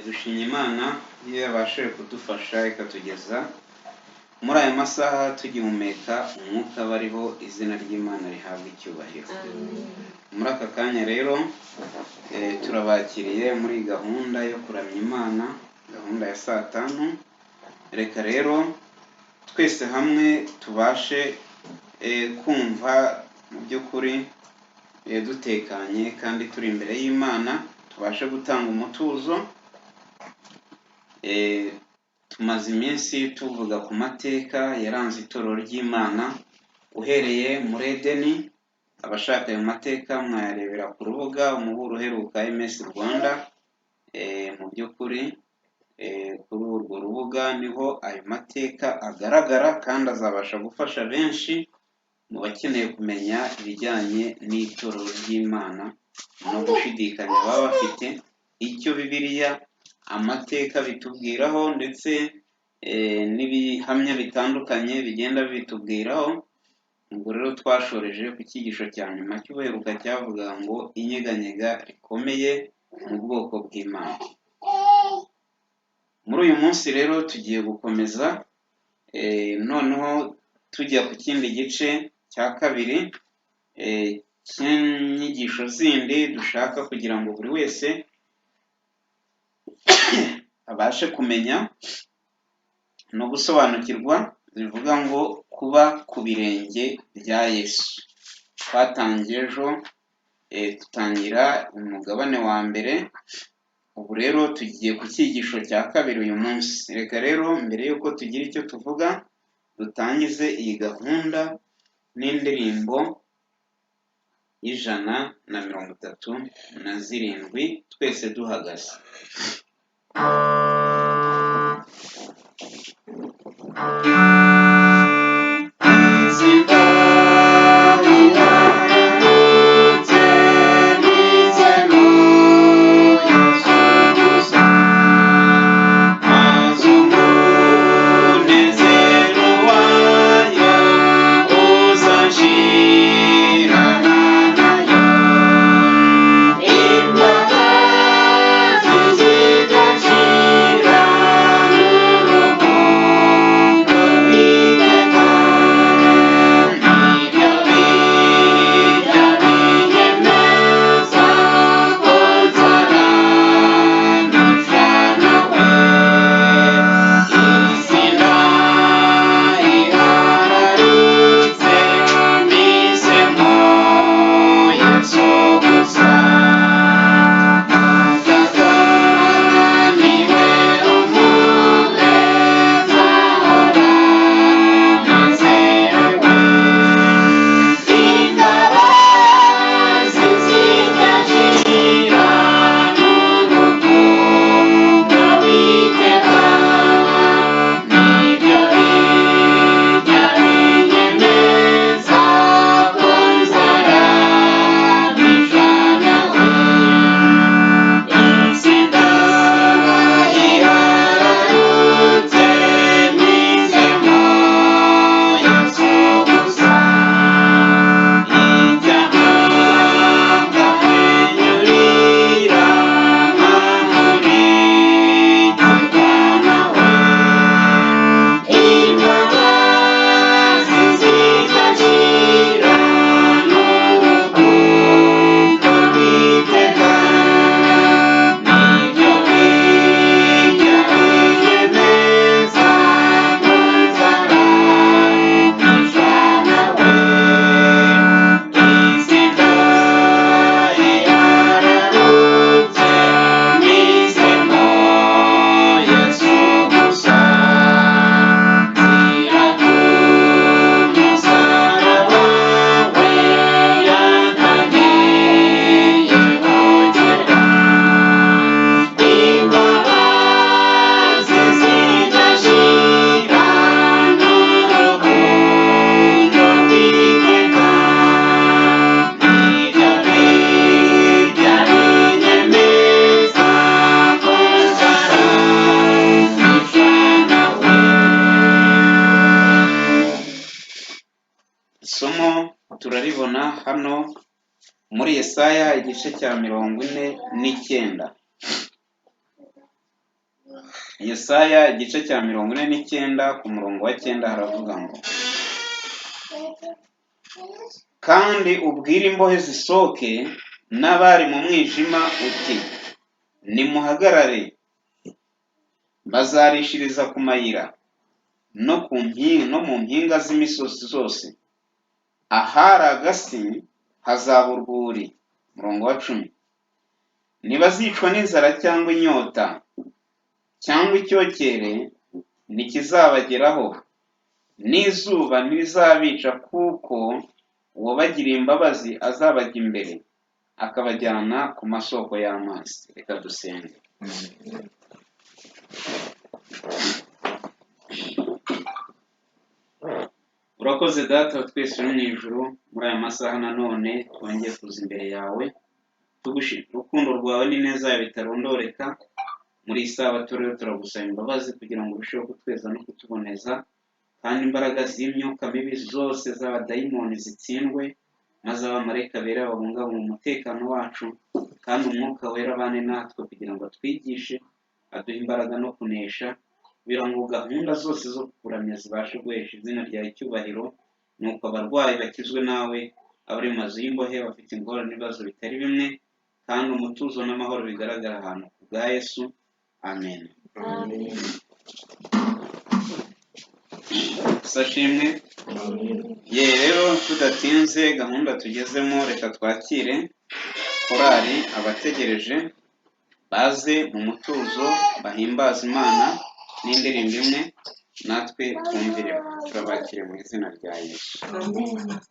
dushimye Imana iyo yabashije kudufasha ikatugeza muri aya masaha tugihumeka umwuka bariho izina ry'Imana rihabwa icyubahiro. Muri aka kanya rero turabakiriye muri gahunda yo kuramya Imana, gahunda ya saa tanu. Reka rero twese hamwe tubashe kumva mu by'ukuri dutekanye kandi turi imbere y'Imana, tubashe gutanga umutuzo. Tumaze iminsi tuvuga ku mateka yaranze itorero ry'Imana uhereye muri Edeni. Abashaka ayo mateka mwayarebera ku rubuga umuburo uheruka MS Rwanda. Mu by'ukuri kuri urwo rubuga niho ayo mateka agaragara kandi azabasha gufasha benshi mu bakeneye kumenya ibijyanye n'itorero ry'Imana no gushidikanya baba bafite icyo Bibiliya amateka bitubwiraho, ndetse n'ibihamya bitandukanye bigenda bitubwiraho. Ubwo rero twashoreje ku cyigisho cya nyuma cy'ubuheruka cyavuga ngo inyeganyega rikomeye mu bwoko bw'Imana. Muri uyu munsi rero tugiye gukomeza noneho tujya ku kindi gice cya kabiri cy'inyigisho zindi dushaka kugira ngo buri wese abashe kumenya no gusobanukirwa, zivuga ngo kuba ku birenge bya Yesu. Twatangiye ejo dutangira umugabane wa mbere, ubu rero tugiye ku cyigisho cya kabiri uyu munsi. Reka rero mbere y'uko tugira icyo tuvuga dutangize iyi gahunda n'indirimbo 137 twese duhagaze. Isomo turaribona hano muri Yesaya igice cya 49. Yesaya igice cya 49 ku murongo wa 9 haravuga ngo kandi ubwire imbohe zisohoke n'abari mu mwijima uti nimuhagarare, bazarishiriza ku mayira no mu mpinga z'imisozi zose, ahari agasi hazaba urwuri. Murongo wa 10 ntibazicwa n'inzara cyangwa inyota cyangwa icyokere ntikizabageraho, n'izuba ntirizabica, kuko uwabagiriye imbabazi azabajya imbere akabajyana ku masoko y'amazi. Reka dusenge. Urakoze data wa twese uri mu ijuru, muri aya masaha nanone twongeye kuza imbere yawe tugushimira urukundo rwawe n'ineza yawe bitarondoreka. Muri iyi sabato rero turagusaba imbabazi kugira ngo urusheho kutweza no kutuboneza, kandi imbaraga z'imyuka mibi zose z'abadayimoni zitsindwe, maze abamarayika bera babungabunga umutekano wacu, kandi umwuka wera abane natwe kugira ngo atwigishe, aduhe imbaraga no kunesha, kugira ngo gahunda zose zo kukuramya zibashe guhesha izina ryawe icyubahiro, nuko abarwayi bakizwe nawe, abari mu mazu y'imbohe bafite ingorane n'ibibazo bitari bimwe, kandi umutuzo n'amahoro bigaragara ahantu ku bwa Yesu. Amen. Sashimwe. Ye rero tudatinze gahunda tugezemo, reka twakire korali abategereje baze mu mutuzo bahimbaza Imana n'indirimbo imwe, natwe twumvire. Turabakire mu izina rya Yesu. Amen.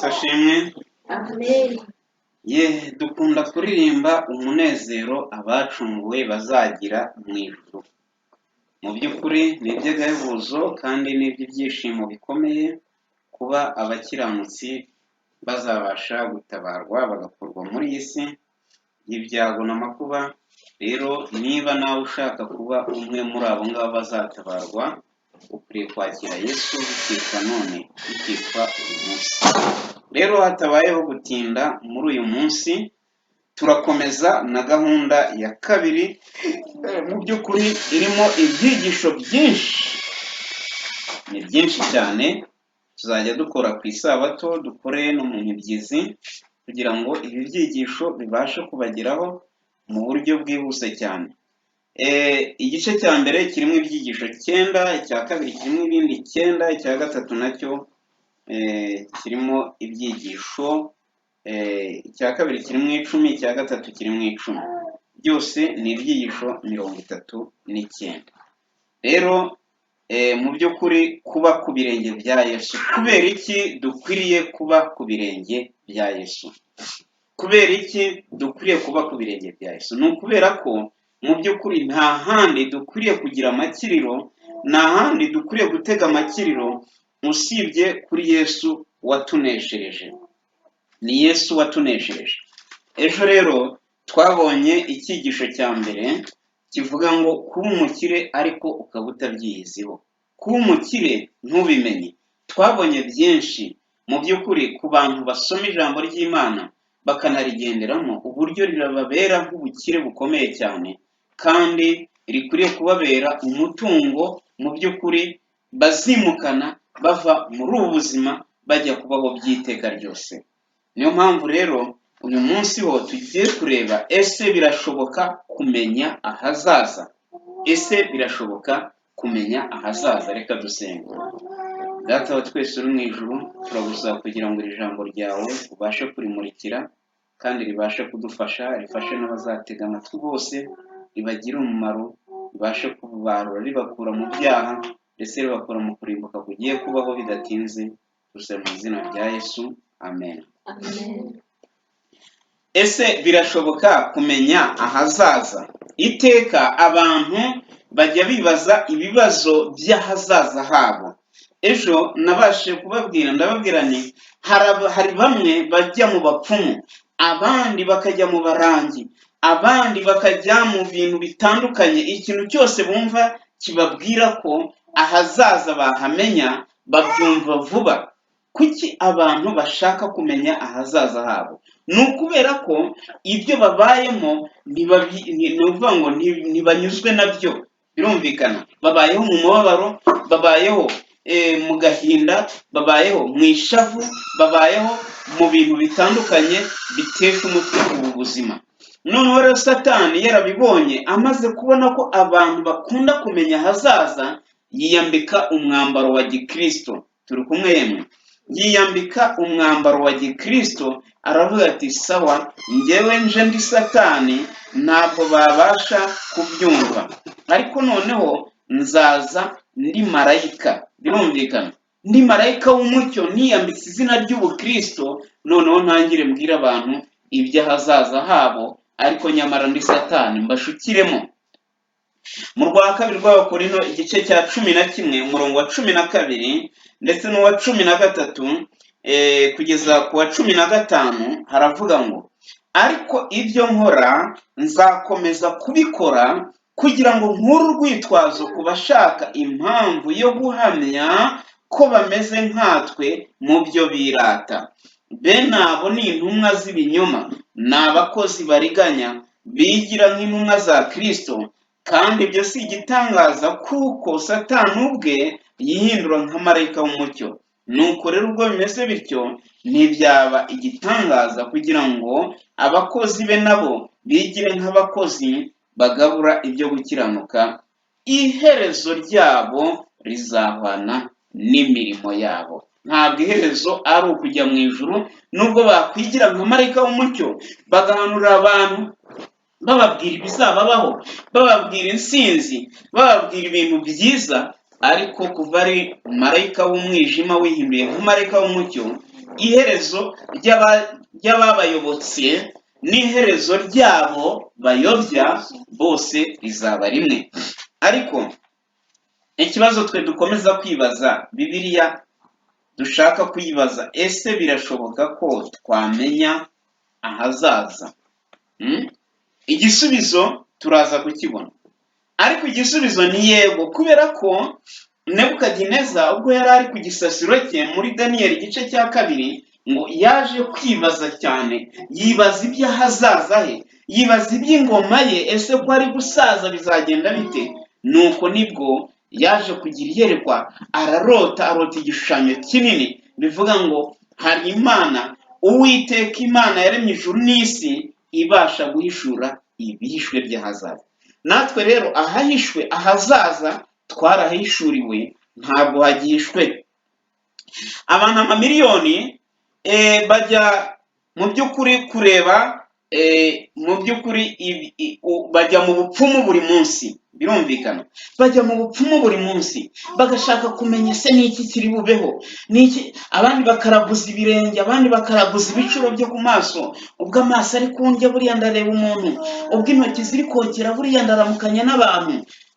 Yesu ashimwe. Amen. Dukunda kuririmba umunezero abacunguwe bazagira mu ijuru. Mu by'ukuri ni iby'agahebuzo kandi ni iby'ibyishimo bikomeye kuba abakiranutsi bazabasha gutabarwa bagakurwa muri iyi si y'ibyago n'amakuba. Rero niba nawe ushaka kuba umwe muri abo ngabo bazatabarwa, ukwiriye kwakira Yesu bikitwa none, bikitwa uyu munsi. Rero hatabayeho gutinda muri uyu munsi, turakomeza na gahunda ya kabiri, mu by'ukuri irimo ibyigisho byinshi, ni byinshi cyane. Tuzajya dukora ku isabato, dukore no mu mibyizi, kugira ngo ibi byigisho bibashe kubageraho mu buryo bwihuse cyane. Igice cya mbere kirimo ibyigisho 9, icya kabiri kirimo ibindi 9, icya gatatu nacyo kirimo ibyigisho, icya kabiri kirimo 10, icya gatatu kirimo 10. Byose ni ibyigisho 39. Rero mu by'ukuri kuba ku birenge bya Yesu. Kubera iki dukwiriye kuba ku birenge bya Yesu? Kubera iki dukwiriye kuba ku birenge bya Yesu? Ni ukubera ko mu by'ukuri nta handi dukwiriye kugira amakiriro, nta handi dukwiriye gutega amakiriro usibye kuri Yesu watuneshereje. Ni Yesu watuneshereje. Ejo rero twabonye icyigisho cya mbere kivuga ngo kuba umukire ariko ukaba utabyiyiziho, kuba umukire ntubimenye. Twabonye byinshi mu by'ukuri ku bantu basoma ijambo ry'Imana bakanarigenderamo, uburyo rirababera nk'ubukire bukomeye cyane kandi rikwiriye kubabera umutungo mu by'ukuri bazimukana bava muri ubu buzima bajya kubaho by'iteka ryose. Niyo mpamvu rero uyu munsi ho tugiye kureba, ese birashoboka kumenya ahazaza? Ese birashoboka kumenya ahazaza? Reka dusenge. Data wa twese uri mu ijuru, turagusaba kugira ngo iri jambo ryawe ubashe kurimurikira kandi ribashe kudufasha, rifashe n'abazatega amatwi bose, ribagire umumaro, ribashe kubarura ribakura mu byaha ndetse ribakura mu kurimbuka kugiye kubaho bidatinze. Dusaba mu izina rya Yesu, amen. Amen. Ese birashoboka kumenya ahazaza? Iteka abantu bajya bibaza ibibazo by'ahazaza habo. Ejo nabashe kubabwira, ndababwira nti hari bamwe bajya mu bapfumu, abandi bakajya mu barangi, abandi bakajya mu bintu bitandukanye. Ikintu cyose bumva kibabwira ko ahazaza bahamenya, babyumva vuba. Kuki abantu bashaka kumenya ahazaza habo? Ni ukubera ko ibyo babayemo ntibanyuzwe nabyo. Birumvikana, babayeho mu mubabaro, babayeho mu gahinda, babayeho mu ishavu, babayeho mu bintu bitandukanye bitesha umutwe ubu buzima. Noneho rero Satani yarabibonye, amaze kubona ko abantu bakunda kumenya ahazaza, yiyambika umwambaro wa gikristo. Turi kumwe yemwe? Yiyambika umwambaro wa gikristo, aravuga ati sawa, njyewe nje ndi Satani, ntabwo babasha kubyumva, ariko noneho nzaza ndi marayika. Birumvikana, ndi marayika w'umucyo, niyambitse izina ry'ubukristo, noneho ntangire mbwira abantu iby'ahazaza habo, ariko nyamara ndi Satani mbashukiremo. Mu rwa kabiri rw'Abakorinto igice cya 11 umurongo wa 12 ndetse n'uwa 13 kugeza ku wa 15 haravuga ngo, ariko ibyo nkora nzakomeza kubikora kugira ngo nkure urwitwazo ku bashaka impamvu yo guhamya ko bameze nkatwe mu byo birata. Bene abo ni intumwa z'ibinyoma, ni abakozi bariganya, bigira nk'intumwa za Kristo, kandi ibyo si igitangaza kuko Satani ubwe yihindura nka marayika w'umucyo. Nuko rero ubwo bimeze bityo, ntibyaba igitangaza kugira ngo abakozi be nabo bigire nk'abakozi bagabura ibyo gukiranuka, iherezo ryabo rizahwana n'imirimo yabo. Ntabwo iherezo ari ukujya mu ijuru, nubwo bakwigira nka marayika w'umucyo bagahanurira abantu, bababwira ibizababaho, bababwira insinzi, bababwira ibintu byiza, ariko kuva ari marayika w'umwijima wihinduye nka marayika w'umucyo, iherezo ry'ababayobotse n'iherezo ryabo bayobya bose rizaba rimwe. Ariko ikibazo twe dukomeza kwibaza, Bibiliya dushaka kuyibaza, ese birashoboka ko twamenya ahazaza? Igisubizo turaza kukibona, ariko igisubizo ni yego, kubera ko Nebukadineza ubwo yari ari ku gisasiro cye muri Daniyeli igice cya 2 ngo yaje kwibaza cyane, yibaza iby'ahazaza he, yibaza iby'ingoma ye, ese ko ari gusaza bizagenda bite? Nuko nibwo yaje kugira iyerekwa, arota igishushanyo kinini bivuga ngo hari Imana, Uwiteka Imana yaremye ijuru n'isi, ibasha guhishura ibihishwe by'ahazaza. Natwe rero ahahishwe ahazaza twarahishuriwe, ntabwo hagihishwe. Abantu amamiliyoni bajya mu by'ukuri kureba, mu by'ukuri bajya mu bupfumu buri munsi, birumvikana, bajya mu bupfumu buri munsi bagashaka kumenya se n'iki kiri bubeho, n'iki. Abandi bakaraguza ibirenge, abandi bakaraguza ibicuro byo ku maso, ubwo amaso ari kundya buriya ndareba umuntu, ubwo intoki ziri kokera buriya ndaramukanya n'abantu,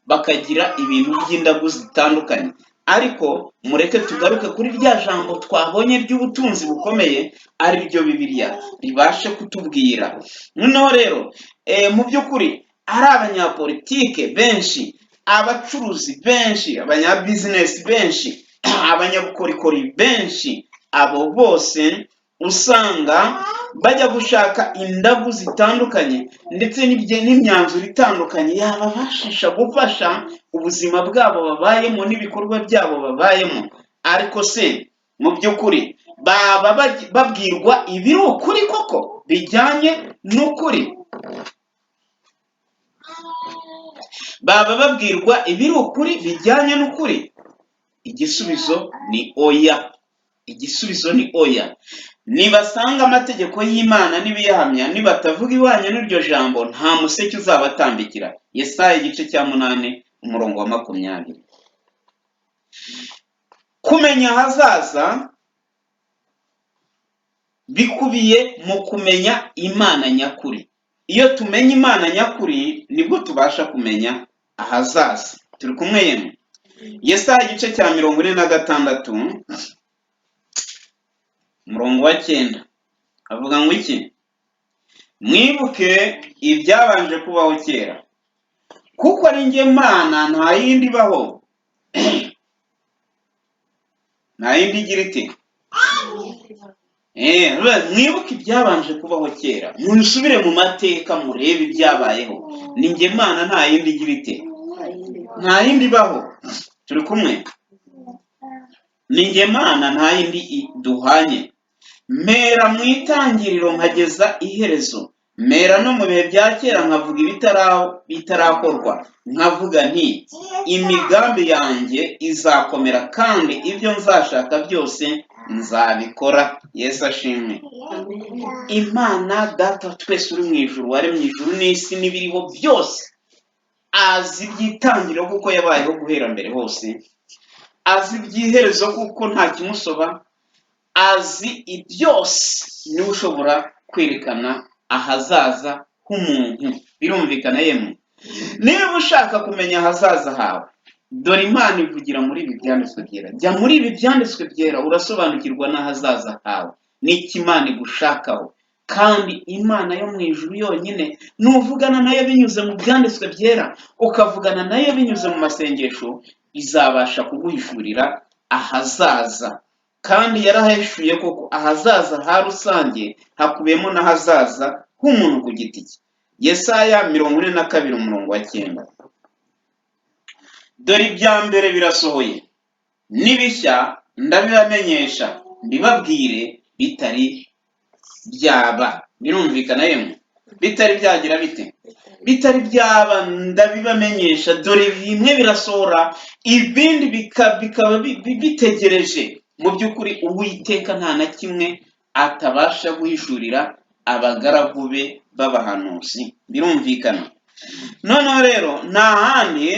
bakagira ibintu by'indagu zitandukanye. Ariko mureke tugaruke kuri rya jambo twabonye ry'ubutunzi bukomeye, ari ryo Bibiliya ribashe kutubwira. Noneho rero mu by'ukuri ari abanyapolitike benshi, abacuruzi benshi, abanyabizinesi benshi, abanyabukorikori benshi, abo bose usanga bajya gushaka indagu zitandukanye ndetse n'imyanzuro itandukanye yababashisha gufasha ubuzima bwabo babayemo n'ibikorwa byabo babayemo. Ariko se mu by'ukuri baba babwirwa ibiri ukuri koko bijyanye n'ukuri? Baba babwirwa ibiri ukuri bijyanye n'ukuri? Igisubizo ni oya. Igisubizo ni oya. Nibasanga amategeko y'Imana n'ibiyahamya, nibatavuga ibanye n'iryo jambo, nta museke uzabatambikira. Yesaya igice cya 8 umurongo wa 20. Kumenya ahazaza bikubiye mu kumenya Imana nyakuri. Iyo tumenya Imana nyakuri nibwo tubasha kumenya ahazaza. Turi kumwe yemwe? Yesaya igice cya 46 umurongo wa 9 avuga ngo iki? Mwibuke ibyabanje kubaho kera, kuko ari njye Mana, nta yindi baho. Nta yindi igira iti? Mwibuke ibyabanje kubaho kera, musubire mu mateka murebe ibyabayeho. Ni njye Mana, nta yindi igira iti? Nta yindi baho. Turi kumwe? Ni njye Mana, nta yindi duhanye. Mera mu itangiriro nkageza iherezo, mera no mu bihe bya kera nkavuga bitarakorwa, nkavuga nti imigambi yanjye izakomera kandi ibyo nzashaka byose nzabikora. Yesu ashimwe. Imana Data twese uri mu ijuru, waremye ijuru n'isi n'ibiriho byose, azi iby'itangiriro kuko yabayeho guhera mbere hose, azi iby'iherezo kuko nta kimusoba, azi ibyose, niwe ushobora kwerekana ahazaza h'umuntu. Birumvikana yemwe? Niba ushaka kumenya ahazaza hawe, dore Imana ivugira muri ibi byanditswe byera. Jya muri ibi byanditswe byera urasobanukirwa n'ahazaza hawe n'iki Imana igushakaho. Kandi Imana yo mu ijuru yonyine nuvugana nayo binyuze mu byanditswe byera, ukavugana nayo binyuze mu masengesho, izabasha kuguhishurira ahazaza. Kandi yarahishuye koko ahazaza ha rusange, hakubiyemo n'ahazaza h'umuntu ku giti cye. Yesaya 42 umurongo wa 9. Dore ibya mbere birasohoye, n'ibishya ndabibamenyesha, mbibabwire bitari byaba. Birumvikana yemwe? Bitari byagira bite? Bitari byaba ndabibamenyesha. Dore bimwe birasohora, ibindi bikaba bitegereje. Mu by'ukuri Uwiteka nta na kimwe atabasha guhishurira abagaragu be b'abahanuzi. Birumvikana? Noneho rero nta handi,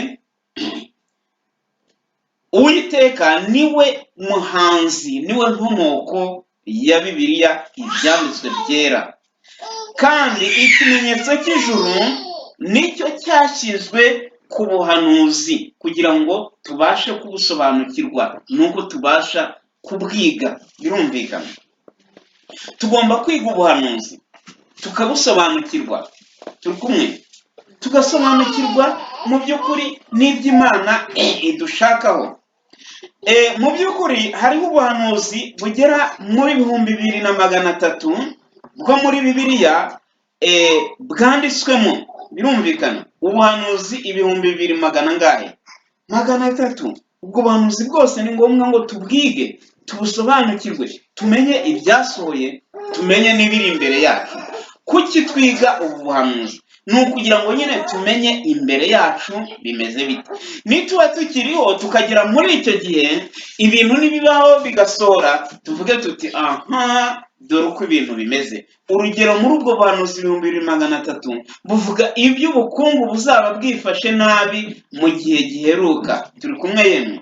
Uwiteka niwe muhanzi, niwe nkomoko ya Bibiliya, ibyanditswe byera. Kandi ikimenyetso cy'ijuru nicyo cyashyizwe ku buhanuzi kugira ngo tubashe kubusobanukirwa, nuko tubasha kubwiga. Birumvikana, tugomba kwiga ubuhanuzi tukabusobanukirwa, turi kumwe, tugasobanukirwa mu by'ukuri n'iby'Imana idushakaho. Mu by'ukuri hariho ubuhanuzi bugera muri 2300 bwo muri Bibiliya bwanditswemo. Birumvikana, ubuhanuzi 2300. Ubwo buhanuzi bwose ni ngombwa ngo tubwige, tubusobanukirwe, tumenye ibyasohoye, tumenye n'ibiri imbere yacu. Kuki twiga ubu buhanuzi? Ni ukugira ngo nyine tumenye imbere yacu bimeze bite. Nituba tukiriho tukagera muri icyo gihe, ibintu nibibaho bigasohora, tuvuge tuti aha, dore uko ibintu bimeze. Urugero, muri ubwo buhanuzi 2300 buvuga iby'ubukungu buzaba bwifashe nabi mu gihe giheruka. Turi kumwe yemwe?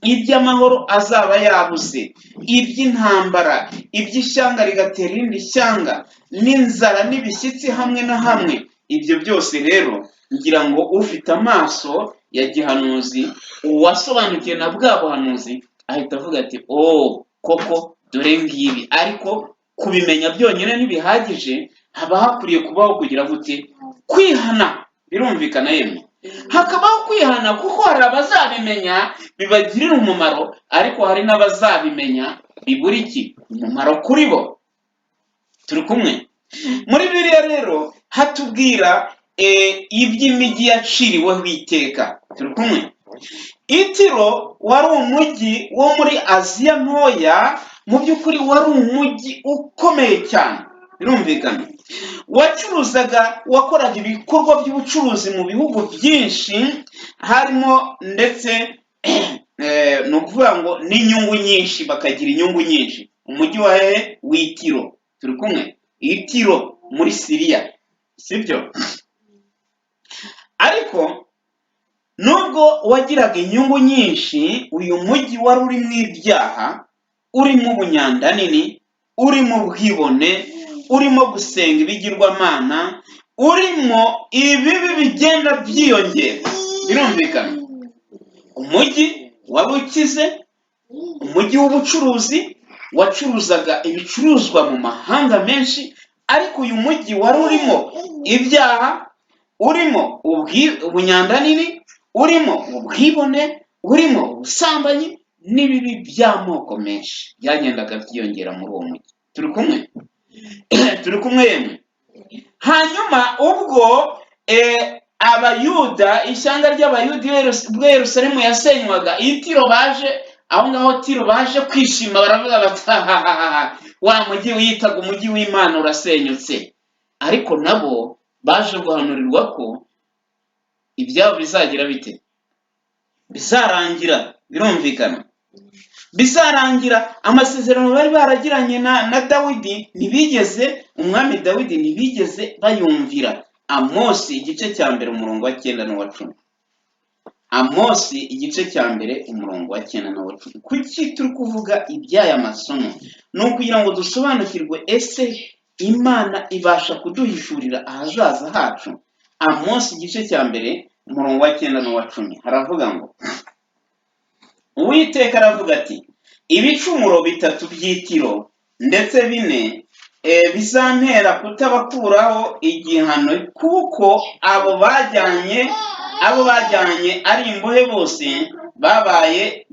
Iby'amahoro azaba yabuze, iby'intambara, iby'ishyanga rigatera irindi shyanga, n'inzara n'ibishyitsi hamwe na hamwe. Ibyo byose rero ngira ngo ufite amaso ya gihanuzi, uwasobanukiwe na bwa buhanuzi, ahita avuga ati koko dore ngibi. Ariko kubimenya byonyine ntibihagije, haba hakwiye kubaho kugira gute? Kwihana. Birumvikana yemwe? Hakabaho kwihana, kuko hari abazabimenya bibagirira umumaro, ariko hari n'abazabimenya bibura iki? Umumaro kuri bo. Turi kumwe? Muri Bibiliya rero hatubwira iby'imijyi yaciriweho iteka. Turi kumwe? Itiro wari umujyi wo muri Aziya ntoya, mu by'ukuri wari umujyi ukomeye cyane. Birumvikana, wakoraga ibikorwa by'ubucuruzi mu bihugu byinshi, harimo ndetse ni ukuvuga ngo n'inyungu nyinshi, bakagira inyungu nyinshi. Umujyi w'Itiro. Turi kumwe? Itiro muri Siriya, sibyo? Ariko nubwo wagiraga inyungu nyinshi, uyu mujyi wari urimo ibyaha, urimo ubunyandanini, urimo ubwibone, urimo gusenga ibigirwamana, urimo ibibi bigenda byiyongera. Birumvikana, umujyi wari ukize, umujyi w'ubucuruzi, wacuruzaga ibicuruzwa mu mahanga menshi, ariko uyu mujyi wari urimo ibyaha, urimo ubunyandanini, urimo ubwibone, urimo ubusambanyi n'ibibi by'amoko menshi byagendaga byiyongera muri uwo mujyi. Turi kumwe? Turi kumwe yemwe? Hanyuma ubwo abayuda, ishyanga ry'abayuda ubwo Yerusalemu yasenywaga, Itiro baje aho ngaho, Tiro baje kwishima, baravuga bati wa mujyi wiyitaga umujyi w'Imana urasenyutse. Ariko nabo baje guhanurirwa ko ibyabo bizagira bite? Bizarangira. Birumvikana, bizarangira. Amasezerano bari baragiranye na Dawidi ntibigeze, umwami Dawidi ntibigeze bayumvira. Amosi igice cya mbere umurongo wa 9 n'uwa 10. Amosi igice cya mbere umurongo wa 9 n'uwa 10. Kuki turi kuvuga iby'aya masomo? Ni ukugira ngo dusobanukirwe, ese Imana ibasha kuduhishurira ahazaza hacu. Amosi igice cya mbere umurongo wa 9 n'uwa 10 haravuga ngo, Uwiteka aravuga ati, ibicumuro 3 by'Itiro ndetse 4 bizantera kutabakuraho igihano, kuko abo bajyanye ari imbohe bose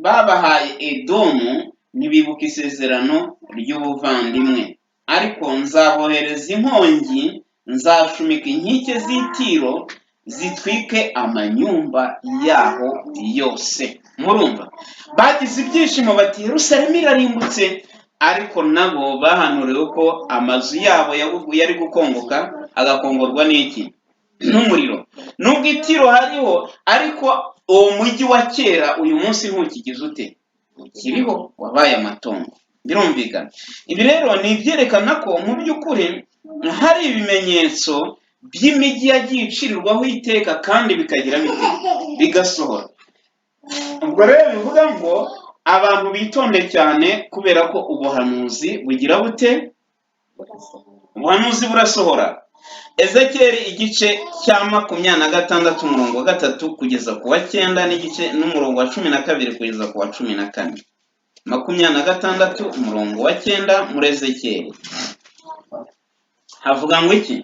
babahaye Edomu, ntibibuka isezerano ry'ubuvandimwe. Ariko nzabohereza inkongi, nzashumika inkike z'Itiro zitwike amanyumba yaho yose. Murumva, bagize ibyishimo bati Yerusalemu irarimbutse, ariko nabo bahanuriwe ko amazu yabo yari gukongoka, agakongorwa n'iki? N'umuriro. Nubwo Itiro hariho, ariko uwo mujyi wa kera uyu munsi ntukigize ute? Ukiriho, wabaye amatongo. Birumvikana. Ibi rero ni ibyerekana ko mu by'ukuri hari ibimenyetso by'imijyi yagiye icirirwaho iteka kandi bikagira bite? Bigasohora. Ubwo rero bivuga ngo abantu bitonde cyane kubera ko ubuhanuzi bugira bute? Ubuhanuzi burasohora. Ezekiyeli igice cya 26 umurongo wa 3 kugeza ku wa 9 n'igice n'umurongo wa 12 kugeza ku wa 14. 26 umurongo wa 9 muri Ezekiyeli havuga ngo iki?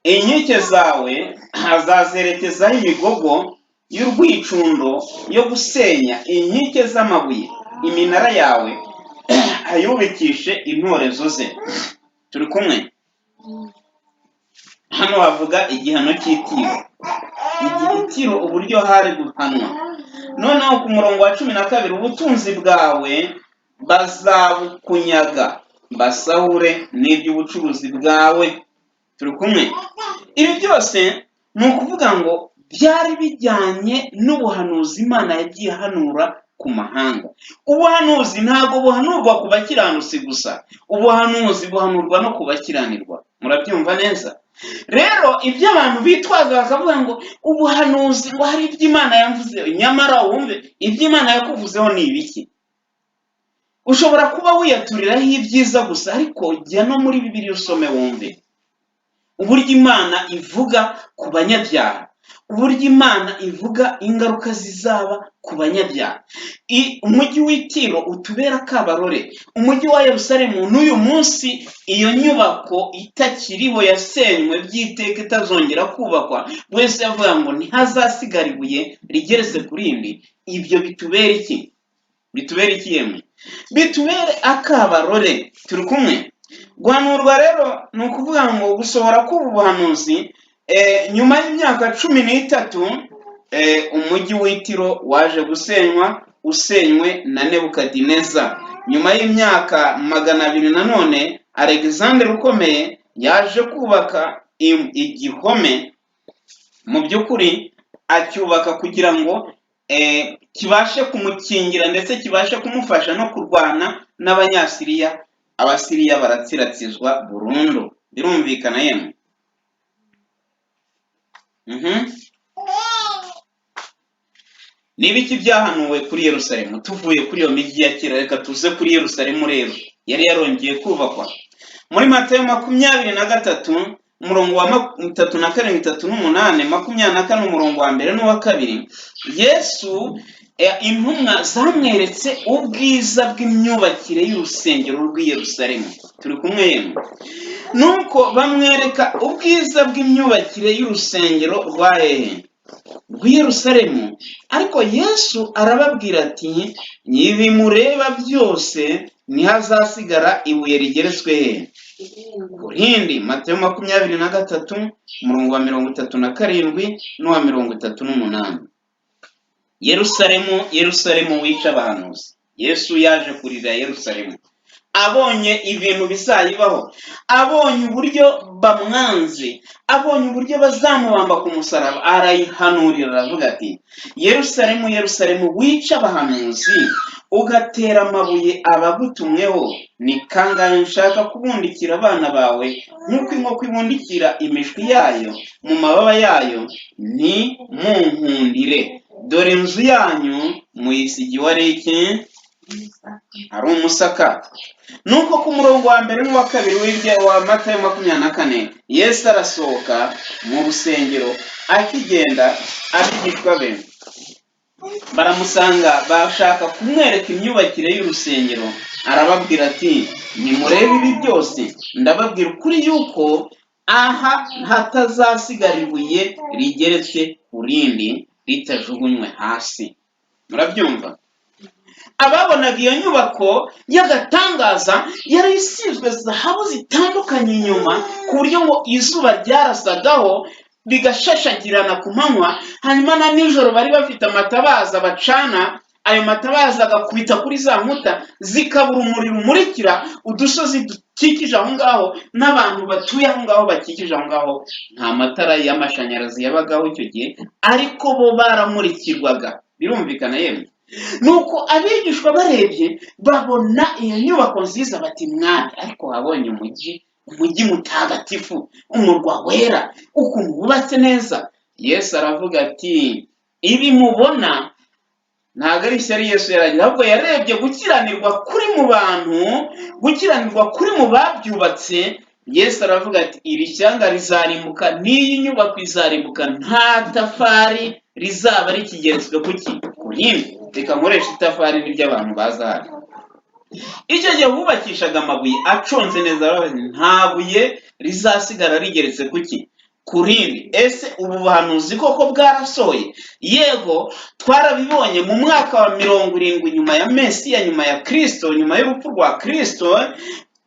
Inkike zawe hazazerekezaho imigogo y'urwicundo yo gusenya inkike z'amabuye, iminara yawe ayubikishe intorezo ze. Turi kumwe? Hano havuga igihano cy'itiro. Igihe itiro uburyo hari guhanwa. Noneho ku murongo wa 12 ubutunzi bwawe bazabukunyaga basahure n'iby'ubucuruzi bwawe. Turi kumwe? Ibi byose ni ukuvuga ngo byari bijyanye n'ubuhanuzi Imana yagiye hanura ku mahanga. Ubuhanuzi ntabwo buhanurwa ku bakiranutsi gusa, ubuhanuzi buhanurwa no ku bakiranirwa. Murabyumva neza? Rero ibyo abantu bitwaza bakavuga ngo ubuhanuzi ngo hari ibyo Imana yavuze, nyamara wumve ibyo Imana yakuvuzeho ni ibiki. Ushobora kuba wiyaturiraho ibyiza gusa, ariko jya no muri Bibiliya usome wumve uburyo Imana ivuga ku banyabyaha, uburyo Imana ivuga ingaruka zizaba ku banyabyaha. Umujyi w'Itiro utubera kabarore, umujyi wa Yerusalemu n'uyu munsi iyo nyubako itakiriho yasenywe by'iteka itazongera kubakwa, wese yavuga ngo ntihazasigara ibuye rigeretse ku rindi. Ibyo bitubera iki? Bitubera iki yemwe? Bitubere akabarore. Turi kumwe? Guhanurwa rero ni ukuvuga ngo gusohora k'ubu buhanuzi nyuma y'imyaka 13 umujyi w'Itiro waje gusenywa, usenywe na Nebukadineza. Nyuma y'imyaka 200 nanone Alexander ukomeye yaje kubaka igihome, mu by'ukuri acyubaka kugira ngo kibashe kumukingira ndetse kibashe kumufasha no kurwana n'Abanyasiriya. Abasiriya baratsiratsizwa burundu. Birumvikana yemwe? Nibiki byahanuwe kuri Yerusalemu? Tuvuye kuri iyo migi ya kera, reka tuze kuri Yerusalemu rero yari yarongeye kubakwa. Muri Matayo 23 umurongo wa 37 38, 24 umurongo wa 1 n'uwa 2, Yesu intumwa zamweretse ubwiza bw'imyubakire y'urusengero rw'i Yerusalemu. Turi kumwe yemwe? Nuko bamwereka ubwiza bw'imyubakire y'urusengero rw'i Yerusalemu, ariko Yesu arababwira ati ibi mureba byose ntihazasigara ibuye rigeretswe ku rindi. Matayo 23 umurongo wa 37 n'uwa 38. Yerusalemu, Yerusalemu wica abahanuzi. Yesu yaje kurira Yerusalemu, abonye ibintu bizayibaho, abonye uburyo bamwanze, abonye uburyo bazamubamba ku musaraba, arayihanurira aravuga ati Yerusalemu, Yerusalemu wica abahanuzi ugatera amabuye abagutumweho, ni kangahe nshaka kubundikira abana bawe nk'uko inkoko ibundikira imishwi yayo mu mababa yayo, ni munkundire. Dore inzu yanyu muyisigi wari iki? Ari umusaka. Nuko ku murongo wa 1 n'uwa 2 w'ibyo wa Matayo 24 Yesu arasohoka mu rusengero, akigenda abigishwa be baramusanga bashaka kumwereka imyubakire y'urusengero. Arababwira ati nimurebe ibi byose, ndababwira ukuri yuko aha hatazasigara ibuye rigeretse ku rindi ritajugunywe hasi. Murabyumva? Ababonaga iyo nyubako y'agatangaza yari isizwe zahabu zitandukanye inyuma, ku buryo ngo izuba ryarasagaho bigashashagirana ku manywa, hanyuma na nijoro bari bafite amatabaza bacana, ayo matabaza agakubita kuri za nkuta zikabura umuriro umurikira udusozi dukikije aho ngaho n'abantu batuye aho ngaho bakikije aho ngaho. Nta matara y'amashanyarazi yabagaho icyo gihe, ariko bo baramurikirwaga. Birumvikana yemwe? Nuko abigishwa barebye babona iyo nyubako nziza, bati mwami, ariko wabonye umujyi mutagatifu, umurwa wera, ukuntu wubatse neza. Yesu aravuga ati ibi mubona ntabwo ari ishyari Yesu yaragira, ahubwo yarebye gukiranirwa kuri mu bantu, gukiranirwa kuri mu babyubatse. Yesu aravuga ati iri shyanga rizarimbuka, n'iyi nyubako izarimbuka, nta tafari rizaba rikigeretswe ku rindi. Reka nkoresha itafari n'iry'abantu bazahari. Icyo gihe bubakishaga amabuye aconze neza, nta buye rizasigara rigeretse ku rindi. Ese ubu buhanuzi koko bwarasohoye? Yego, twarabibonye mu mwaka wa 70 nyuma ya Mesiya, nyuma ya Kristo, nyuma y'urupfu rwa Kristo,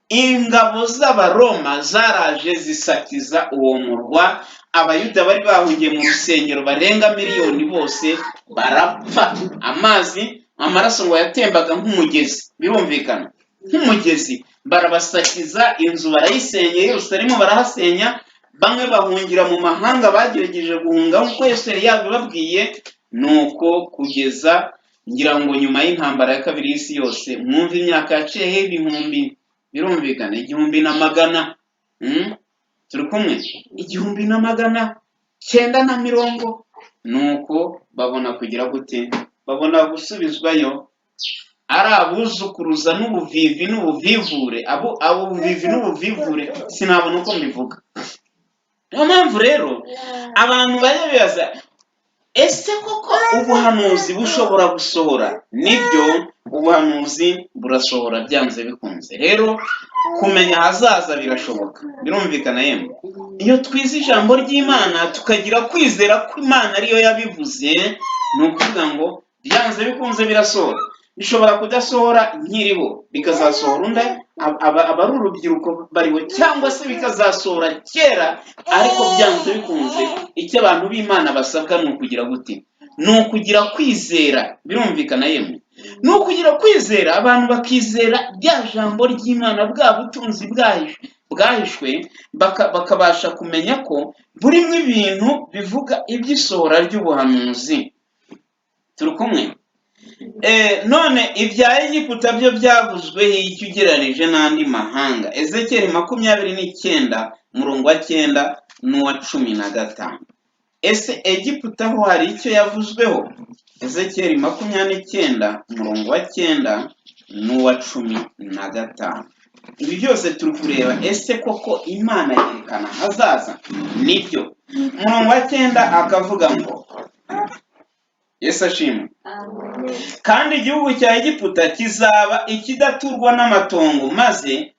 ingabo z'Abaroma zaraje zisakiza uwo murwa. Abayuda bari bahungiye mu rusengero barenga miliyoni, bose barapfa. Amaraso ngo yatembaga nk'umugezi, birumvikana, nk'umugezi. Barabasakiza, inzu barayisenya, Yerusalemu barahasenya, bamwe bahungira mu mahanga bagerageje guhunga nk'uko Yesu yari yabibabwiye. Nuko kugeza ngira ngo nyuma y'intambara ya kabiri y'isi yose, mwumva imyaka yaciyeho ibihumbi, birumvikana, 1,000. Turi kumwe, 1,990. Nuko babona kugira gute? Babona gusubizwayo ari abuzukuruza n'ubuvivi n'ubuvivure. Abo buvivi n'ubuvivure sinabona uko mbivuga. Niyo mpamvu rero abantu bayabibaza, ese koko ubuhanuzi bushobora gusohora? Nibyo, ubuhanuzi burasohora byanze bikunze. Rero kumenya ahazaza birashoboka, birumvikana yemwe. Iyo twize ijambo ry'Imana tukagira kwizera ko Imana ariyo yabivuze, ni ukuvuga ngo byanze bikunze birasohora. Bishobora kudasohora nkiriho, bikazasohora undi aba ari urubyiruko bariwe, cyangwa se bikazasohora kera. Ariko byanze bikunze icyo abantu b'Imana basabwa ni ukugira gute? Ni ukugira kwizera, birumvikana yemwe. Ni ukugira kwizera, abantu bakizera rya jambo ry'Imana, bwa butunzi bwahishwe, bakabasha kumenya ko burimo ibintu bivuga iby'isohora ry'ubuhanuzi. Turi kumwe? None ibya Egiputa byo byavuzweho iki ugereranije n'andi mahanga? Ezekiyeli 29 umurongo wa 9 n'uwa 15. Ese Egiputa ho hari icyo yavuzweho? Ezekiyeli 29 umurongo wa 9 n'uwa 15. Ibi byose turi kureba, ese koko Imana yerekana hazaza? Nibyo. Umurongo wa 9 akavuga ngo, Yesu ashimwe, kandi igihugu cya Egiputa kizaba ikidaturwa n'amatongo, maze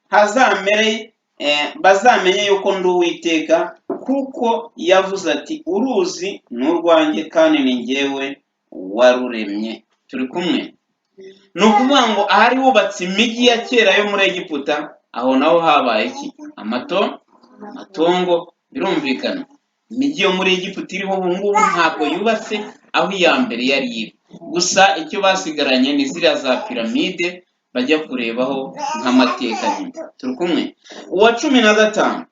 bazamenye yuko ndi Uwiteka, kuko yavuze ati uruzi ni urwanjye kandi ni njyewe waruremye. Turi kumwe? Ni ukuvuga ngo ahari hubatse imijyi ya kera yo muri Egiputa, aho naho habaye iki? Amatongo, birumvikana. Imijyi yo muri Egiputa iriho ubu ngubu ntabwo yubatse aho iya mbere yari iri. Gusa icyo basigaranye ni ziriya za piramide bajya kurebaho nk'amateka nyine. Turi kumwe? Uwa 15,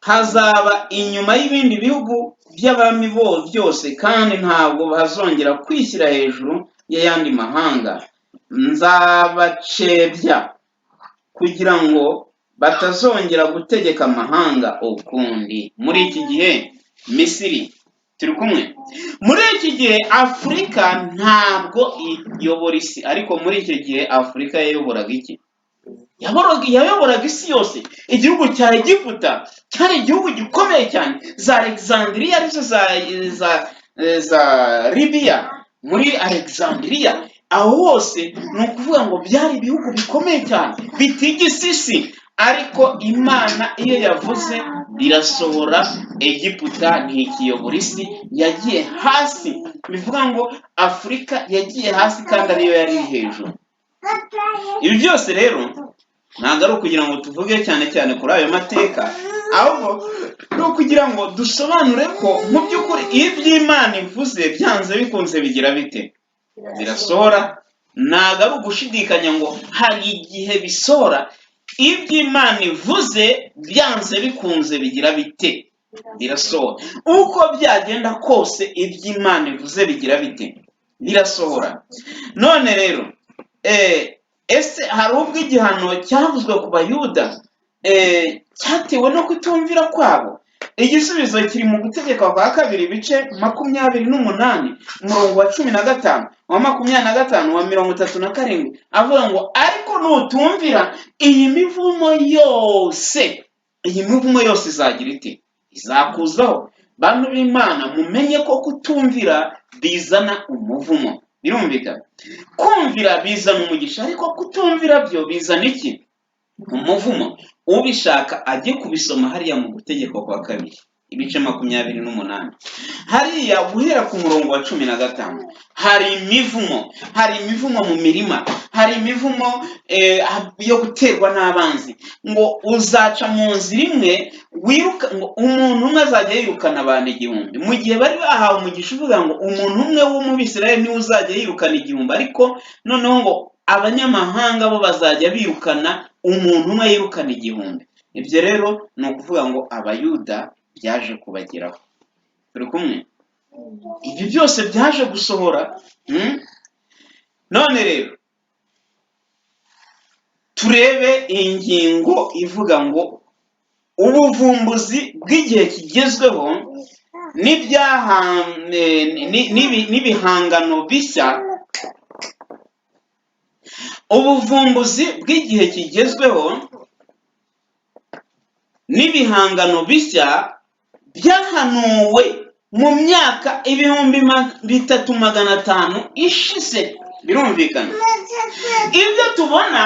hazaba inyuma y'ibindi bihugu by'abami byose, kandi ntabwo bazongera kwishyira hejuru y'ayandi mahanga. Nzabacebya kugira ngo batazongera gutegeka amahanga ukundi. Muri iki gihe Misiri, turi kumwe? Muri iki gihe Afurika ntabwo iyobora isi, ariko muri icyo gihe Afurika yayoboraga iki? Yayoboraga isi yose. Igihugu cya Egiputa cyari igihugu gikomeye cyane. Za Alexandria arizo za Libya, muri Alexandria aho hose ni ukuvuga ngo byari ibihugu bikomeye cyane bitigisa isi. Ariko Imana iyo yavuze birasohora. Egiputa ntikiyobora isi, yagiye hasi. Bivuga ngo Afurika yagiye hasi kandi ariyo yari hejuru. Ibi byose rero ntabwo ari ukugira ngo tuvuge cyane cyane kuri ayo mateka, ahubwo ni ukugira ngo dusobanure ko mu by'ukuri iby'Imana ivuze byanze bikunze bigira bite? Birasohora. Ntabwo ari ugushidikanya ngo hari igihe bisohora. Iby'Imana ivuze byanze bikunze bigira bite? Birasohora. Uko byagenda kose iby'Imana ivuze bigira bite? Birasohora. None rero ese hari ubwo igihano cyavuzwe ku Bayuda cyatewe no kutumvira kwabo? igisubizo kiri mu gutegeka kwa kabiri ibice 28 umurongo wa 15 wa 25 wa 37 avuga ngo ariko nutumvira iyi mivumo yose izagira iti izakuzaho. Bantu b'Imana mumenye ko kutumvira bizana umuvumo. Birumvikana kumvira bizana umugisha, ariko kutumvira byo bizana iki? Umuvumo. Ubishaka ajye kubisoma hariya mu gutegeka kwa kabiri ibice 28 hariya guhera ku murongo wa 15. hari imivumo mu mirima, hari imivumo yo guterwa n'abanzi, ngo uzaca mu nzira imwe wiruka, ngo umuntu umwe azajya yirukana abantu 1000. mu gihe bari bahawe umugisha uvuga ngo umuntu umwe wo mu Bisirayeli niwe uzajya yirukana 1000, ariko noneho ngo abanyamahanga bo bazajya birukana umuntu umwe yirukana 1000. Ibyo rero ni ukuvuga ngo abayuda byaje kubageraho. Turi kumwe? Ibi byose byaje gusohora. None rero turebe ingingo ivuga ngo ubuvumbuzi bw'igihe kigezweho n'ibihangano bishya. Ubuvumbuzi bw'igihe kigezweho n'ibihangano bishya byahanuwe mu myaka 3500 ishize. Birumvikana ibyo tubona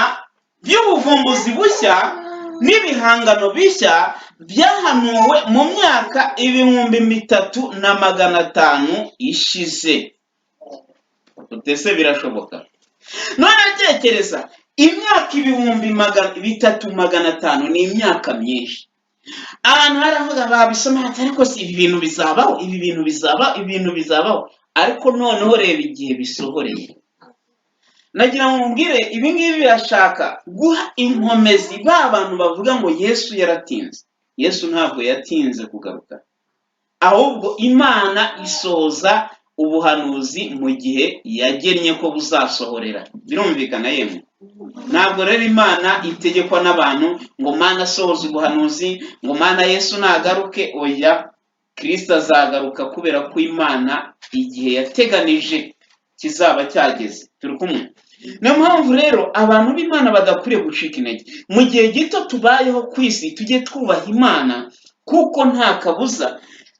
by'ubuvumbuzi bushya n'ibihangano bishya byahanuwe mu myaka 3500 ishize. Utese birashoboka? None tekereza, imyaka 3500 ni imyaka myinshi. Abantu haravuga babisoma ariko si ibi bintu bizabaho, ariko noneho reba igihe bisohoreye. Nagira ngo mbwire ibi ngibi birashaka guha inkomezi ba bantu bavuga ngo Yesu yaratinze. Yesu ntabwo yatinze kugaruka, ahubwo Imana isohoza ubuhanuzi mu gihe yagennye ko buzasohorera. Birumvikana yemwe? Ntabwo rero Imana itegekwa n'abantu ngo Mana asohoza ubuhanuzi, ngo Mana Yesu nagaruke. Oya, Kristo azagaruka kubera ko Imana igihe yateganije kizaba cyageze. Turi kumwe? Niyo mpamvu rero abantu b'Imana badakwiriye gucika intege. Mu gihe gito tubayeho ku isi tujye twubaha Imana, kuko nta kabuza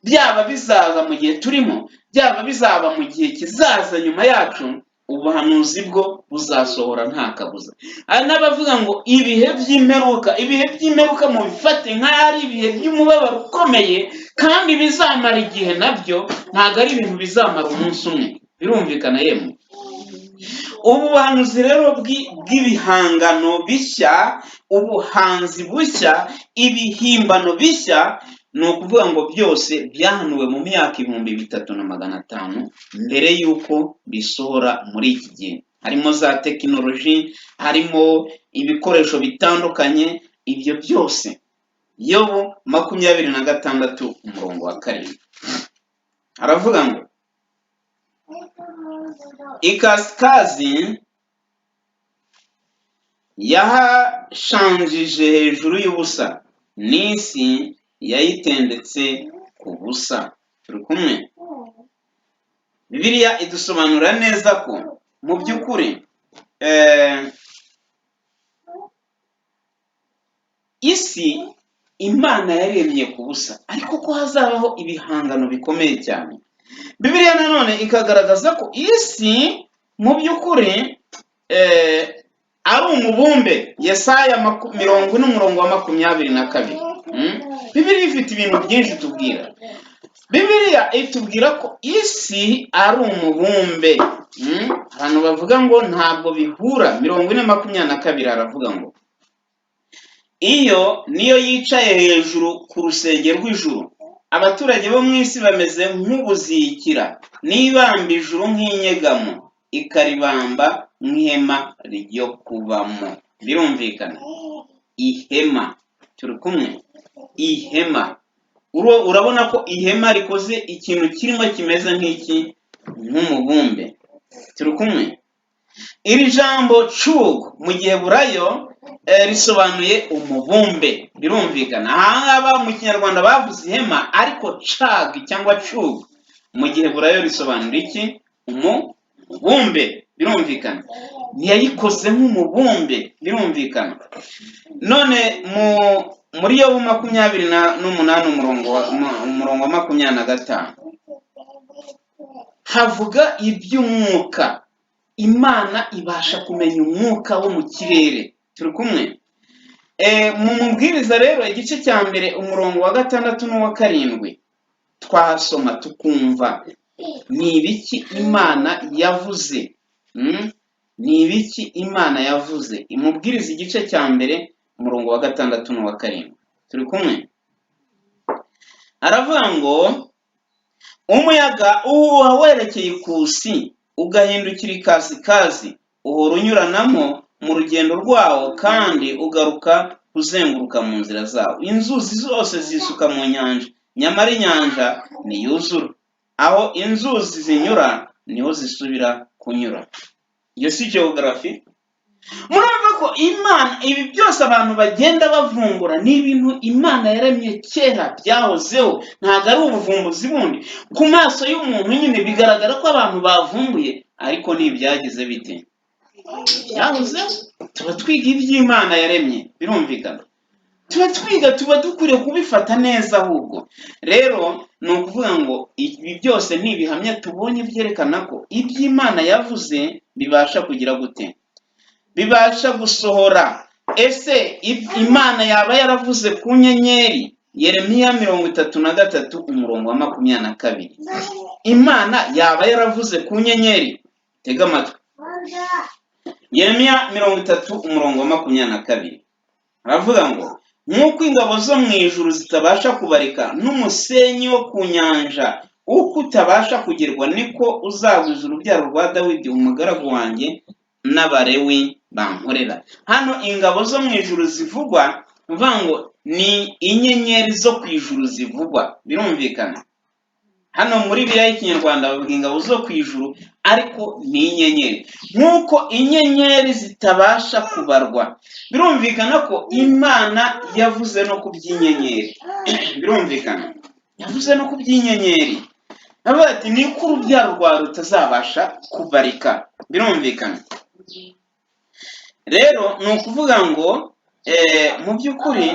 byaba bizaza mu gihe turimo, byaba bizaba mu gihe kizaza nyuma yacu, ubuhanuzi bwo buzasohora nta kabuza. Hari n'abavuga ngo ibihe by'imperuka mu bifate nk'ari ibihe by'umubabaro ukomeye, kandi bizamara igihe. Nabyo ntabwo ari ibintu bizamara umunsi umwe. Birumvikana yemwe? Ubu buhanuzi rero bw'ibihangano bishya, ubuhanzi bushya, ibihimbano bishya, ni ukuvuga ngo byose byahanuwe mu myaka 3500 mbere y'uko bisohora muri iki gihe. Harimo za tekinoloji, harimo ibikoresho bitandukanye. Ibyo byose Yobu 26 umurongo wa 7 aravuga ngo ikasikazi yahashanjije hejuru y'ubusa, n'isi yayitendetse ku busa. Turi kumwe? Bibiliya idusobanura neza ko mu by'ukuri isi Imana yaremye ku busa, ariko ko hazabaho ibihangano bikomeye cyane. Bibiliya nanone ikagaragaza ko isi mu by'ukuri ari umubumbe. Yesaya 40 umurongo wa 22. Bibiliya ifite ibintu byinshi tubwira. Bibiliya itubwira ko isi ari umubumbe. Abantu bavuga ngo ntabwo bihura. 40:22 aravuga ngo iyo niyo yicaye hejuru ku rusenge rw'ijuru, abaturage bo mu isi bameze nk'ubuzikira, nibamba ijuru nk'inyegamo, ikaribamba nk'ihema ryo kubamo. Birumvikana? Ihema. Turi kumwe? Ihema. Urabona ko ihema rikoze ikintu kirimo kimeze nk'iki, nk'umubumbe. Turi kumwe? Iri jambo cug mu gihe burayo risobanuye umubumbe, birumvikana. Aha mu kinyarwanda bavuze ihema, ariko cag cyangwa cug mu giheburayo risobanura iki? Umubumbe, birumvikana. Ntiyayikoze nk'umubumbe, birumvikana. None muri Yobu 28 umurongo wa 25 havuga iby'umwuka. Imana ibasha kumenya umwuka wo mu kirere. Turi kumwe? Mu mubwiriza rero igice cya mbere umurongo wa 6 n'uwa 7 twasoma tukumva ni ibiki Imana yavuze. Ni ibiki Imana yavuze. Imubwiriza igice cya mbere umurongo wa 6 n'uwa 7. Turi kumwe? Aravuga ngo umuyaga uhuha werekeye ikusi ugahindukira ikasikazi, uhora unyuranamo mu rugendo rwawo kandi ugaruka kuzenguruka mu nzira zawo. Inzuzi zose zisuka mu nyanja, nyamara inyanja ntiyuzura. Aho inzuzi zinyura niho zisubira kunyura. Iyo si geography? Murumva ko Imana, ibi byose abantu bagenda bavumbura ni ibintu Imana yaremye kera byahozeho, ntabwo ari ubuvumbuzi bundi. Ku maso y'umuntu nyine bigaragara ko abantu bavumbuye, ariko ntibyagize bite? Byahozeho. Tuba twiga iby'Imana yaremye, birumvikana. Tuba dukwiriye kubifata neza ahubwo. Rero ni ukuvuga ngo ibi byose ni ibihamya tubonye byerekana ko iby'Imana yavuze bibasha kugira gute? Bibasha gusohora. Ese Imana yaba yaravuze ku nyenyeri? Yeremiya 33 umurongo wa 22. Imana yaba yaravuze ku nyenyeri? Tega amatwi. Yeremiya 33 umurongo wa 22. Aravuga ngo nk'uko ingabo zo mu ijuru zitabasha kubarika n'umusenyi wo ku nyanja uko utabasha kugerwa, niko uzagwiza urubyaro rwa Dawidi umugaragu wanjye n'Abarewi bankorera. Hano ingabo zo mu ijuru zivugwa, uvuga ngo ni inyenyeri zo ku ijuru zivugwa, birumvikana. Hano muri Bibiliya y'Ikinyarwanda bavuga ingabo zo ku ijuru, ariko ni inyenyeri. Nk'uko inyenyeri zitabasha kubarwa, birumvikana ko Imana yavuze no ku by'inyenyeri. Birumvikana, yavuze no ku by'inyenyeri. Avuga ati niko urubyaro rwawe rutazabasha kubarika, birumvikana. Rero ni ukuvuga ngo mu by'ukuri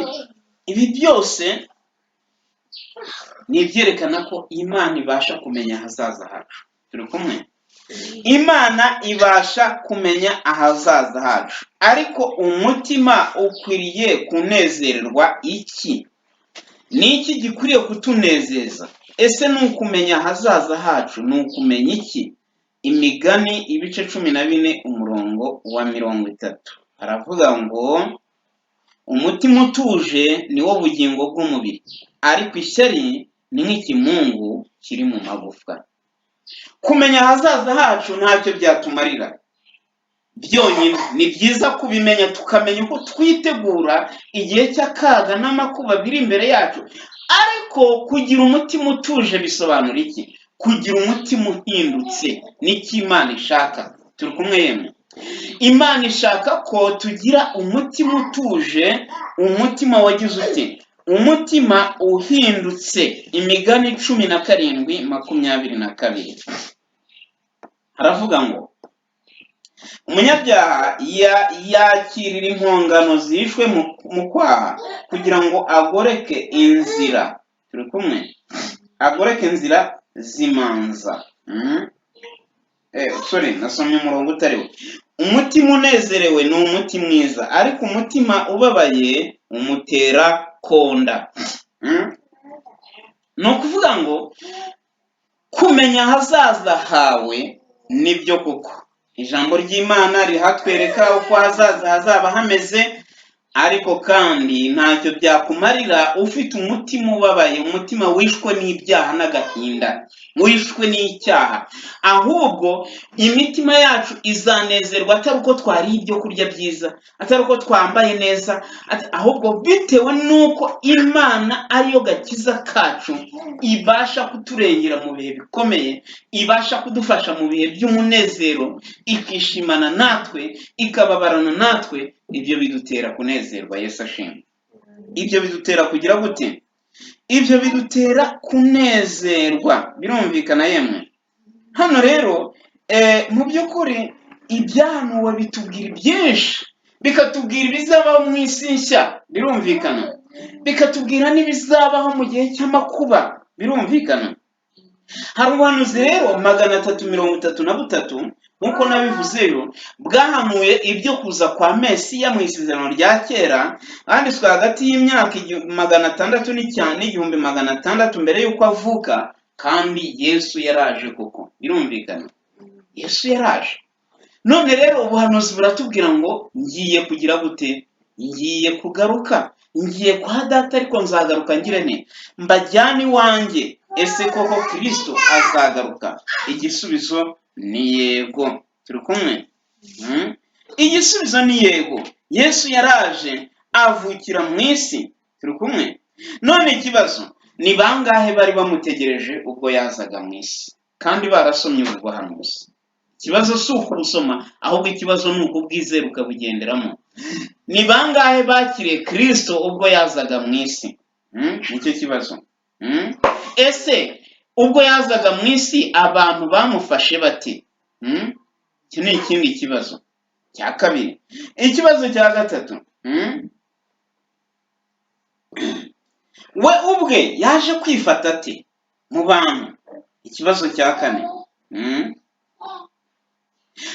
ibi byose ni ibyerekana ko Imana ibasha kumenya ahazaza hacu. Turi kumwe? Imana ibasha kumenya ahazaza hacu, ariko umutima ukwiriye kunezererwa iki? Ni iki gikwiriye kutunezeza? Ese ni ukumenya ahazaza hacu? Ni ukumenya iki? Imigani ibice 14 umurongo wa 30 aravuga ngo umutima utuje ni wo bugingo bw'umubiri, ariko ishyari ni nk'ikimungu kiri mu magufwa. Kumenya ahazaza hacu ntacyo byatumarira byonyine. Ni byiza kubimenya, tukamenya uko twitegura igihe cy'akaga n'amakuba biri imbere yacu, ariko kugira umutima utuje bisobanura iki? Kugira umutima uhindutse n'iki Imana ishaka. Turi kumwe yemwe? Imana ishaka ko tugira umutima utuje, umutima wagize ute? Umutima uhindutse. Imigani 17:22 haravuga ngo umunyabyaha yakirira impongano zishwe mu kwaha kugira ngo agoreke inzira. Turi kumwe? Agoreke inzira zimanza. Nasomye umurongo utariwo. Umutima unezerewe ni umuti mwiza, ariko umutima ubabaye umutera konda. Ni ukuvuga ngo kumenya ahazaza hawe nibyo koko. Ijambo ry'Imana rihatwereka uko ahazaza hazaba hameze, ariko kandi ntacyo byakumarira ufite umutima ubabaye, umutima wishwe n'ibyaha n'agahinda, wishwe n'icyaha. Ahubwo imitima yacu izanezerwa atari uko twariye ibyo kurya byiza, atari uko twambaye neza, ahubwo bitewe n'uko Imana ariyo gakiza kacu, ibasha kuturengera mu bihe bikomeye, ibasha kudufasha mu bihe by'umunezero, ikishimana natwe, ikababarana natwe, ibyo bidutera kunezerwa. Yesu ashimwe. Ibyo bidutera kugira gute? Ibyo bidutera kunezerwa. Birumvikana yemwe? Hano rero mu by'ukuri ibyahanuwe bitubwira byinshi, bikatubwira ibizabaho mu isi nshya. Birumvikana? Bikatubwira n'ibizabaho mu gihe cy'amakuba. Birumvikana? Hari ubuhanuzi rero 333 nk'uko nabivuzeyo bwahanuye ibyo kuza kwa Mesiya mu isezerano rya kera, handitswe hagati y'imyaka 600 n'igihumbi 600 mbere y'uko avuka, kandi Yesu yaraje koko. Birumvikana? Yesu yaraje. None rero ubuhanuzi buratubwira ngo ngiye kugira gute? Ngiye kugaruka, ngiye kwa Data, ariko nzagaruka ngire nte? Mbajyane iwanjye. Ese koko Kristo azagaruka? Igisubizo ni yego. Turi kumwe? Igisubizo ni yego. Yesu yaraje avukira mu isi. Turi kumwe? None ikibazo ni bangahe bari bamutegereje ubwo yazaga mu isi kandi barasomye ubu buhanuzi? Ikibazo si ukubusoma, ahubwo ikibazo ni ukubwizera ukabugenderamo. Ni bangahe bakiriye Kristo ubwo yazaga mu isi? Nicyo kibazo. Ese ubwo yazaga mu isi abantu bamufashe bate? Iki ni ikindi kibazo cya kabiri. Ikibazo cya gatatu, we ubwe yaje kwifata ate mu bantu? Ikibazo cya kane,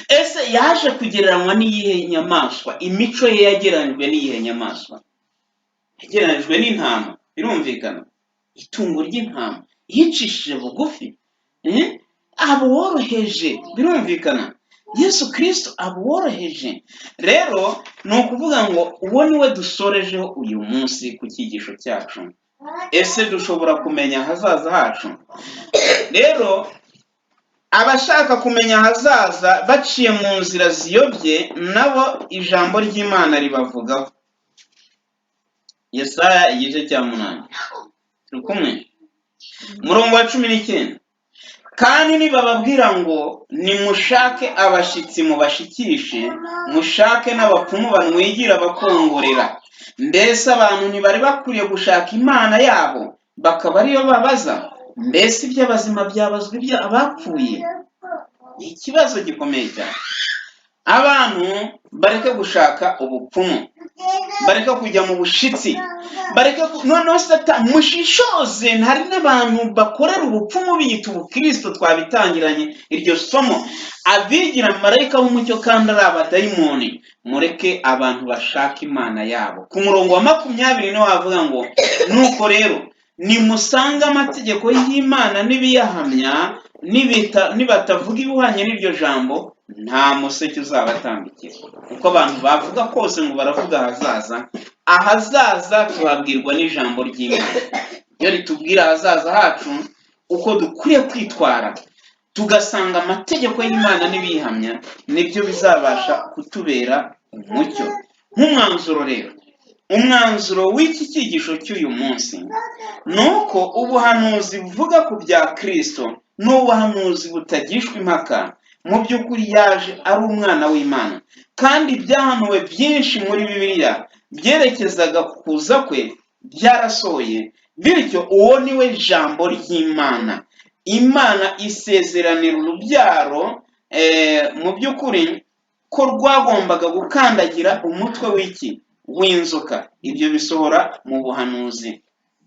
ese yaje kugereranywa n'iyihe nyamaswa? Imico ye yagereranijwe n'iyihe nyamaswa? Yagereranijwe n'intama. Birumvikana? Itungo ry'intama yicishije bugufi, abo woroheje. Birumvikana? Yesu Kristo abo woroheje. Rero ni ukuvuga ngo uwo ni we dusorejeho uyu munsi ku cyigisho cyacu. Ese dushobora kumenya ahazaza hacu? Rero abashaka kumenya ahazaza baciye mu nzira ziyobye, nabo ijambo ry'Imana ribavugaho. Yesaya igice cya 8. Turi kumwe? Murongo wa 19. Kandi nibababwira ngo nimushake abashitsi mubashikishe, mushake n'abapfumu banwigira bakongorera, mbese abantu ntibari bakwiriye gushaka Imana yabo bakaba ariyo babaza? Mbese iby'abazima byabazwa iby'abapfuye? Ni ikibazo gikomeye cyane. Abantu bareke gushaka ubupfumu, bareke kujya mu bushitsi, bareke noneho Satani mushishoze. Hari n'abantu bakorera ubupfumu biyita ubukristo. Twabitangiranye iryo somo, abigira marayika w'umucyo kandi ari abadayimoni. Mureke abantu bashaka Imana yabo. Ku murongo wa 20 niho wavuga ngo nuko rero nimusanga amategeko y'Imana n'ibiyahamya, nibatavuga ibihwanye n'iryo jambo, nta museke uzabatambikira. Uko abantu bavuga kose ngo baravuga ahazaza tubabwirwa n'ijambo ry'Imana. Iyo ritubwira ahazaza hacu uko dukwiye kwitwara, tugasanga amategeko y'Imana n'ibihamya, nibyo bizabasha kutubera umucyo. Nk'umwanzuro rero, umwanzuro w'iki cyigisho cy'uyu munsi nuko ubuhanuzi buvuga ku bya Kristo n'ubuhanuzi butagishwa impaka. Mu by'ukuri yaje ari umwana w'Imana, kandi ibyahanuwe byinshi muri Bibiliya byerekezaga ku kuza kwe byarasohoye. Bityo uwo ni we jambo ry'Imana. Imana isezeranira urubyaro mu by'ukuri ko rwagombaga gukandagira umutwe w'inzoka. Ibyo bisohora mu buhanuzi.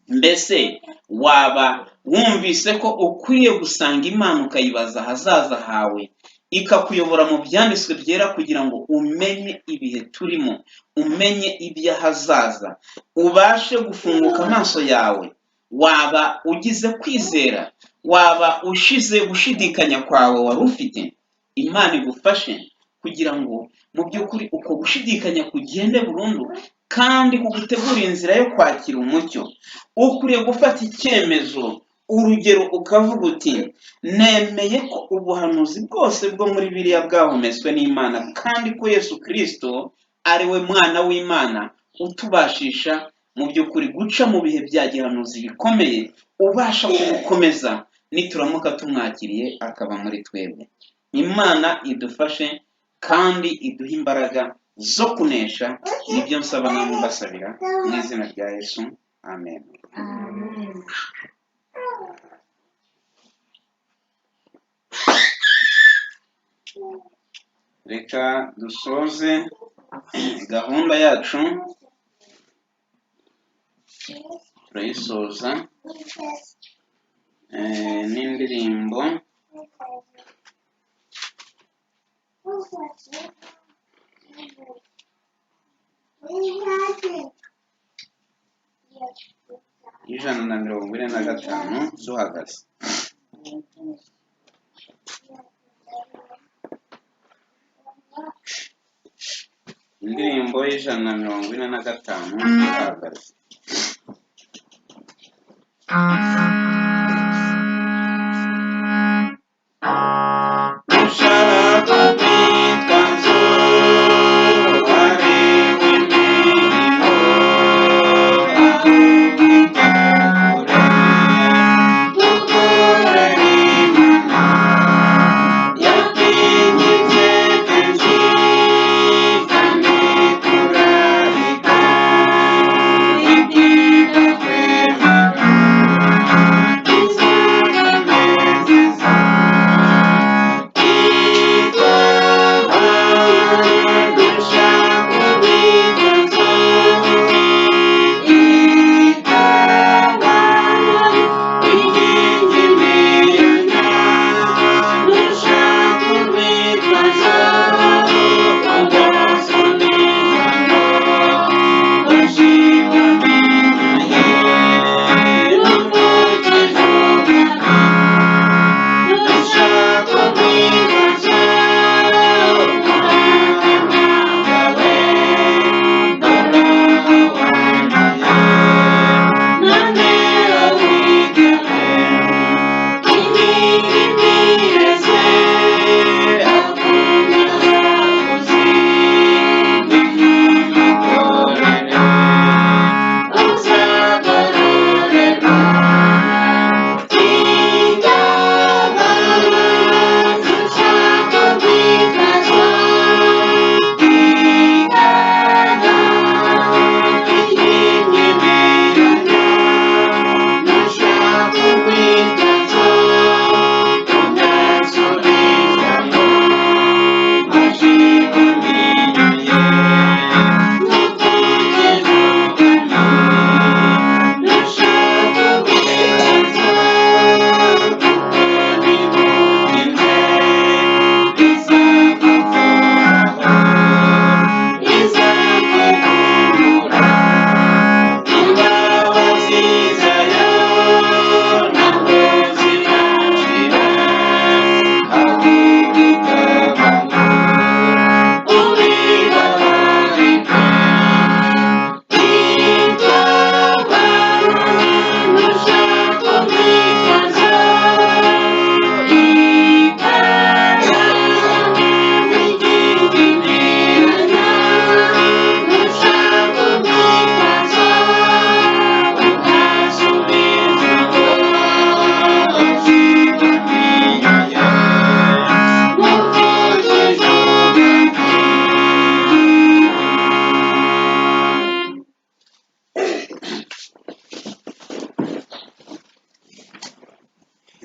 Mbese waba wumvise ko ukwiye gusanga Imana ukayibaza ahazaza hawe, ikakuyobora mu byanditswe byera kugira ngo umenye ibihe turimo, umenye iby'ahazaza, ubashe gufunguka amaso yawe? Waba ugize kwizera? Waba ushize gushidikanya kwawe wari ufite? Imana igufashe kugira ngo mu by'ukuri uko gushidikanya kugende burundu, kandi kugutegura inzira yo kwakira umucyo. Ukwiye gufata icyemezo, urugero ukavuga uti nemeye ko ubuhanuzi bwose bwo muri Bibiliya bwahumetswe n'Imana, kandi ko Yesu Kristo ari we mwana w'Imana utubashisha mu by'ukuri guca mu bihe bya gihanuzi bikomeye, ubasha kugukomeza nituramuka tumwakiriye akaba muri twebwe. Imana idufashe kandi iduhe imbaraga zo kunesha, nibyo nsaba namwe mbasabira mu izina rya Yesu, amen. Amen. Reka dusoze gahunda yacu, turayisoza n'indirimbo y'Ijana na 45 duhagaze. Indirimbo y'Ijana na 45 duhagaze. Ushaka kwitwa nzu warewe imirimo, aho witegure gukorera Imana yakwinginze kenshi kandi turareka ibyiza kwemera izabanezeza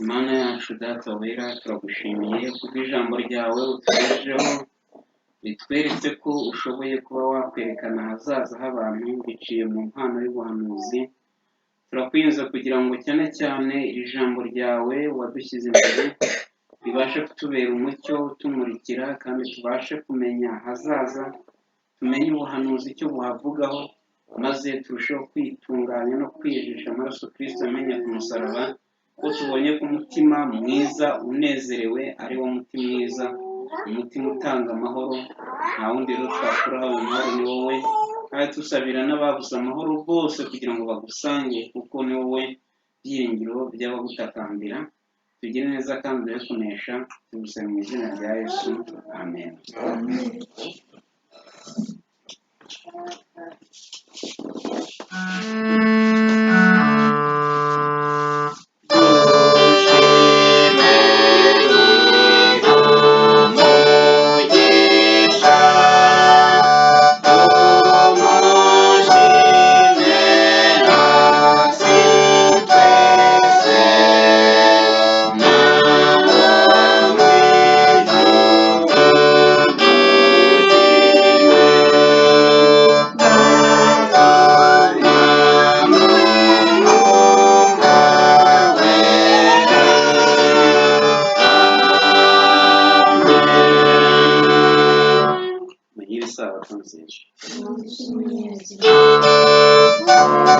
Imana yacu Data wera, turagushimiye kubw'ijambo ryawe utugejejeho, ritweretse ko ushoboye kuba wakwerekana ahazaza h'abantu biciye mu mpano y'ubuhanuzi. Turakwinjiza kugira ngo cyane cyane iri jambo ryawe wadushyize imbere ribashe kutubera umucyo utumurikira, kandi tubashe kumenya ahazaza, tumenye ubuhanuzi icyo buhavugaho, maze turusheho kwitunganya no kwijisha amaraso Kristo yamennye ku musaraba, ko tubonye ko umutima mwiza unezerewe ari wo mutima mwiza, umutima utanga amahoro. Nta wundi rero twakuraho ayo mahoro ni wowe, kandi tusabira n'ababuze amahoro bose kugira ngo bagusange, kuko ni wowe byiringiro by'abagutakambira. Tugire neza kandi dore kunesha, tugusaba mu izina rya Yesu, amen. ry'Imana.